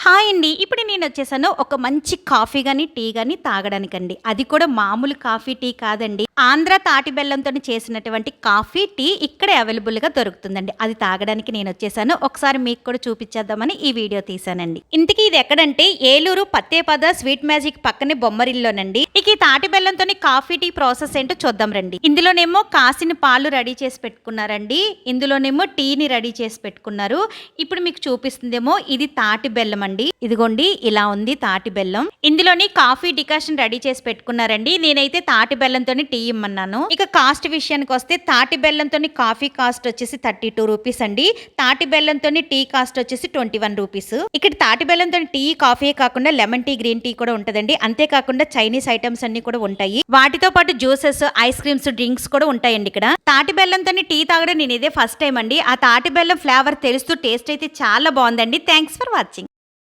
Hi అండి. ఇప్పుడు నేనొచ్చేసాను ఒక మంచి కాఫీ గాని, టీ గాని తాగడానికండి. అది కూడా మామూలు కాఫీ, టీ కాదండి. ఆంధ్ర తాటి బెల్లంతోని చేసినటువంటి కాఫీ, టీ ఇక్కడే అవైలబుల్‌గా దొరుకుతుందండి. అది తాగడానికి నేనొచ్చేసాను. ఒకసారి మీకు కూడా చూపిచ్చేద్దామని ఈ వీడియో తీశానండి. ఇంతకీ ఇది ఎక్కడంటే ఏలూరు పత్తేపద స్వీట్ మ్యాజిక్ పక్కనే బొమ్మరిల్లోనండి. ఇక ఈ తాటి బెల్లంతోని కాఫీ, టీ ప్రాసెస్ ఏంటో చూద్దాం రండి. ఇందులోనేమో కాసిన పాలు రెడీ చేసి పెట్టుకున్నారండి. ఇందులోనేమో టీని రెడీ చేసి పెట్టుకున్నారు. ఇప్పుడు మీకు చూపిస్తుందేమో ఇది తాటి బెల్లం అండి. ఇదిగోండి ఇలా ఉంది తాటి బెల్లం. ఇందులోని కాఫీ డికాషన్ రెడీ చేసి పెట్టుకున్నారండి. నేనైతే తాటి బెల్లంతోని టీ ఇమ్మన్నాను. ఇక కాస్ట్ విషయానికి వస్తే తాటి బెల్లంతోని కాఫీ కాస్ట్ వచ్చేసి 32 రూపీస్ అండి. తాటి బెల్లంతోని టీ కాస్ట్ వచ్చేసి 21 రూపీస్. ఇక్కడ తాటి బెల్లంతోని టీ కాఫీ కాకుండా లెమన్ టీ, గ్రీన్ టీ కూడా ఉంటదండి. అంతేకాకుండా చైనీస్ ఐటమ్స్ అన్ని కూడా ఉంటాయి. వాటితో పాటు జ్యూసెస్, ఐస్ క్రీమ్స్, డ్రింక్స్ కూడా ఉంటాయండి ఇక్కడ. తాటి బెల్లంతోని టీ తాగడం నేను ఇదే ఫస్ట్ టైం అండి. ఆ తాటి బెల్లం ఫ్లేవర్ తెలుస్తూ టేస్ట్ అయితే చాలా బాగుందండి. Thanks for watching.